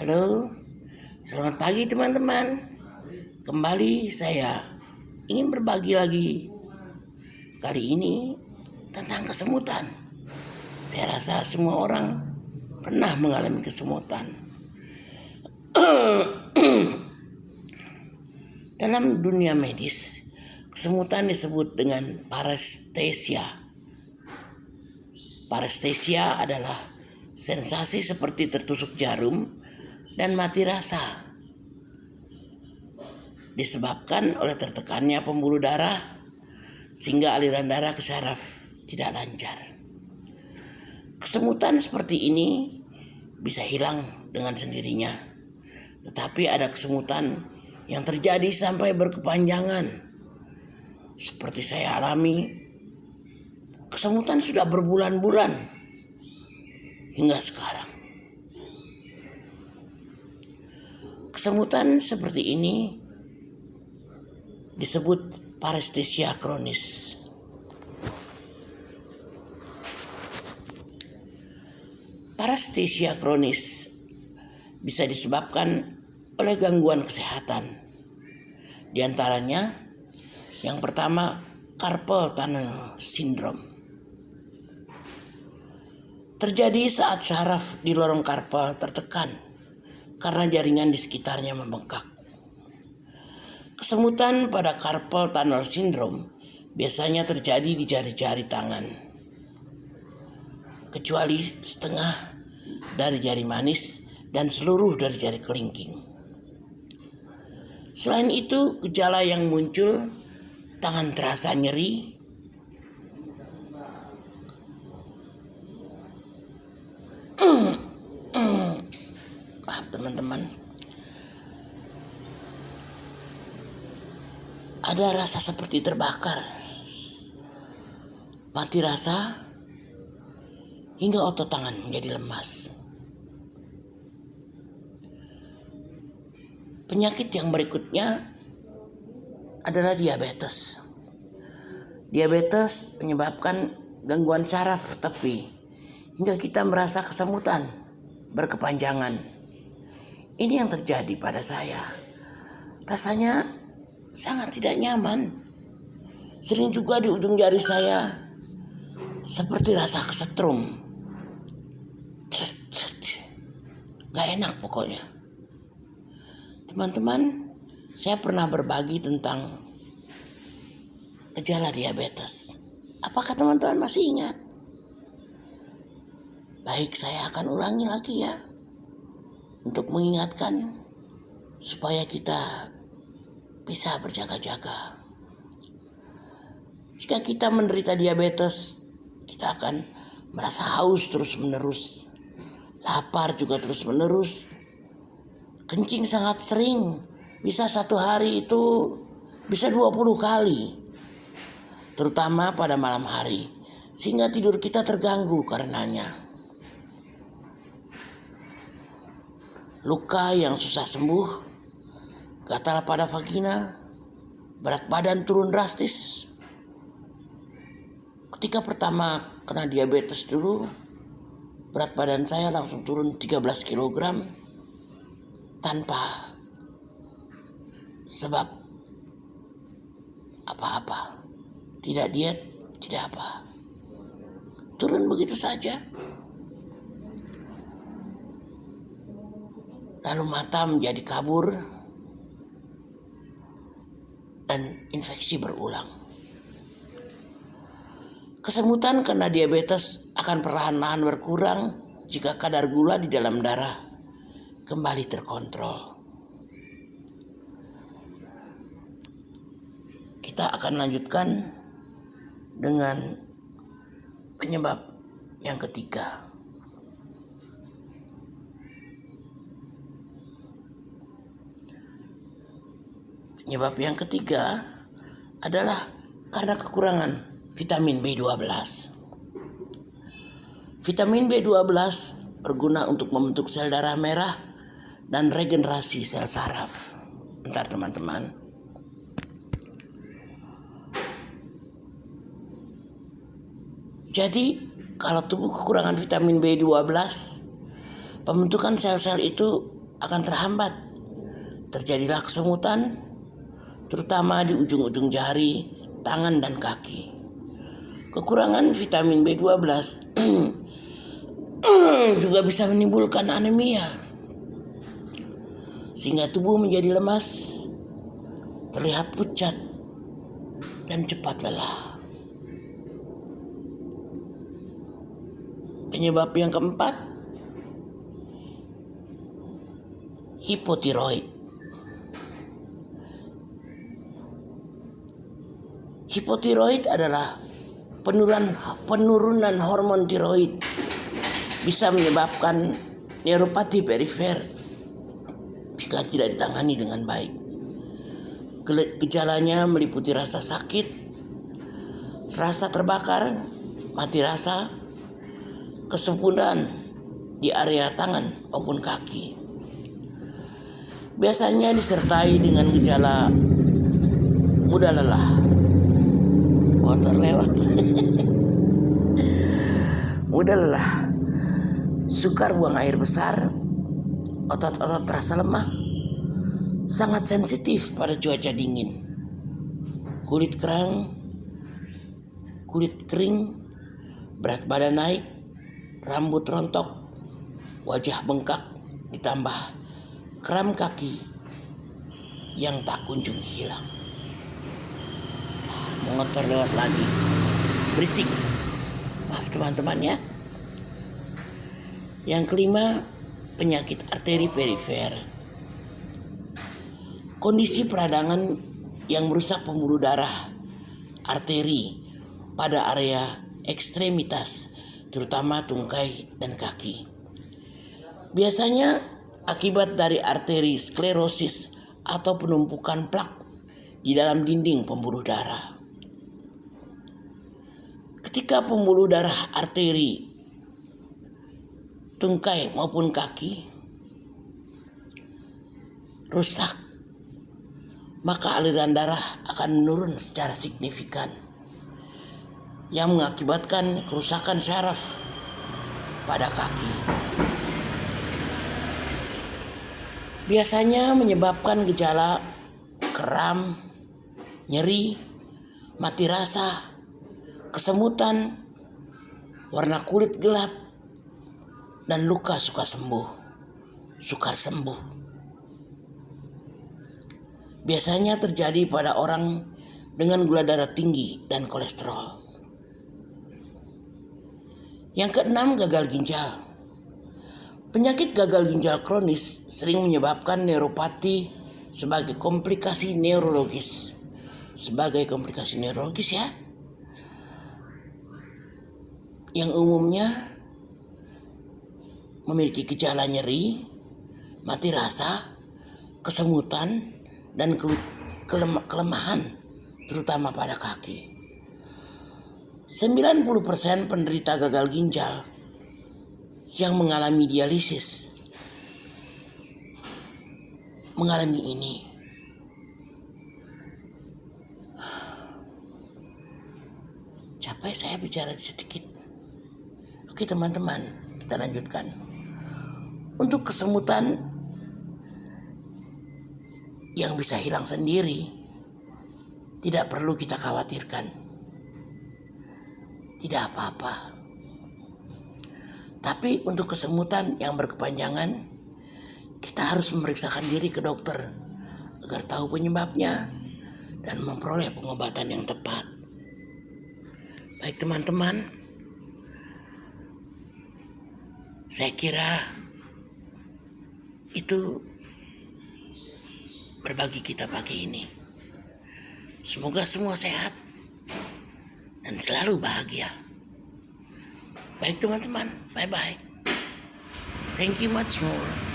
Halo, selamat pagi teman-teman. Kembali saya ingin berbagi lagi. Kali ini tentang kesemutan. Saya rasa semua orang pernah mengalami kesemutan. Dalam dunia medis, kesemutan disebut dengan parestesia. Parestesia adalah sensasi seperti tertusuk jarum dan mati rasa, disebabkan oleh tertekannya pembuluh darah sehingga aliran darah ke saraf tidak lancar. Kesemutan seperti ini bisa hilang dengan sendirinya, tetapi ada kesemutan yang terjadi sampai berkepanjangan. Seperti saya alami, kesemutan sudah berbulan-bulan hingga sekarang. Kesemutan seperti ini disebut parestesia kronis. Parestesia kronis bisa disebabkan oleh gangguan kesehatan. Di antaranya, yang pertama, carpal tunnel syndrome. Terjadi saat saraf di lorong karpal tertekan karena jaringan di sekitarnya membengkak. Kesemutan pada carpal tunnel syndrome biasanya terjadi di jari-jari tangan, kecuali setengah dari jari manis dan seluruh dari jari kelingking. Selain itu, gejala yang muncul, tangan terasa nyeri, maaf teman-teman, ada rasa seperti terbakar, mati rasa, hingga otot tangan menjadi lemas. Penyakit yang berikutnya adalah diabetes. Diabetes menyebabkan gangguan saraf tepi hingga kita merasa kesemutan berkepanjangan. Ini yang terjadi pada saya. Rasanya sangat tidak nyaman. Sering juga di ujung jari saya seperti rasa kesetrum. Gak enak pokoknya. Teman-teman, saya pernah berbagi tentang gejala diabetes. Apakah teman-teman masih ingat? Baik, saya akan ulangi lagi ya, untuk mengingatkan supaya kita bisa berjaga-jaga. Jika kita menderita diabetes, kita akan merasa haus terus-menerus, lapar juga terus-menerus, kencing sangat sering, bisa satu hari itu bisa 20 kali, terutama pada malam hari, sehingga tidur kita terganggu karenanya. Luka yang susah sembuh, gatal pada vagina, berat badan turun drastis. Ketika pertama kena diabetes dulu, berat badan saya langsung turun 13 kg tanpa sebab apa-apa. Tidak diet, tidak apa. Turun begitu saja. Lalu mata menjadi kabur dan infeksi berulang. Kesemutan karena diabetes akan perlahan-lahan berkurang jika kadar gula di dalam darah kembali terkontrol. Kita akan lanjutkan dengan penyebab yang ketiga. Penyebab yang ketiga adalah karena kekurangan vitamin B12. Vitamin B12 berguna untuk membentuk sel darah merah dan regenerasi sel saraf. Bentar teman-teman. Jadi kalau tubuh kekurangan vitamin B12, pembentukan sel-sel itu akan terhambat. Terjadilah kesemutan, terutama di ujung-ujung jari, tangan, dan kaki. Kekurangan vitamin B12 juga bisa menimbulkan anemia, sehingga tubuh menjadi lemas, terlihat pucat, dan cepat lelah. Penyebab yang keempat, hipotiroid. Hipotiroid adalah penurunan hormon tiroid, bisa menyebabkan neuropati perifer jika tidak ditangani dengan baik. Gejalanya meliputi rasa sakit, rasa terbakar, mati rasa, kesembunan di area tangan maupun kaki. Biasanya disertai dengan gejala mudah lelah. Motor lewat. Mudah lelah, sukar buang air besar, otot-otot terasa lemah, sangat sensitif pada cuaca dingin, kulit kering, berat badan naik, rambut rontok, wajah bengkak, ditambah kram kaki yang tak kunjung hilang. Motor lewat lagi, berisik, maaf teman-teman ya. Yang kelima, penyakit arteri perifer. Kondisi peradangan yang merusak pembuluh darah arteri pada area ekstremitas, terutama tungkai dan kaki. Biasanya akibat dari arteri sklerosis atau penumpukan plak di dalam dinding pembuluh darah. Ketika pembuluh darah arteri, tungkai maupun kaki rusak, maka aliran darah akan menurun secara signifikan, yang mengakibatkan kerusakan syaraf pada kaki. Biasanya menyebabkan gejala kram, nyeri, mati rasa, kesemutan, warna kulit gelap, dan luka sukar sembuh. Biasanya terjadi pada orang dengan gula darah tinggi dan kolesterol. Yang keenam, gagal ginjal. Penyakit gagal ginjal kronis sering menyebabkan neuropati sebagai komplikasi neurologis ya, yang umumnya memiliki gejala nyeri, mati rasa, kesemutan, dan kelemahan, terutama pada kaki. 90% penderita gagal ginjal yang mengalami dialisis mengalami ini. Capek saya bicara sedikit. Oke teman-teman, kita lanjutkan. Untuk kesemutan yang bisa hilang sendiri, tidak perlu kita khawatirkan. Tidak apa-apa. Tapi untuk kesemutan yang berkepanjangan, kita harus memeriksakan diri ke dokter agar tahu penyebabnya dan memperoleh pengobatan yang tepat. Baik teman-teman, saya kira itu berbagi kita pagi ini. Semoga semua sehat dan selalu bahagia. Baik teman-teman, bye-bye. Thank you much more.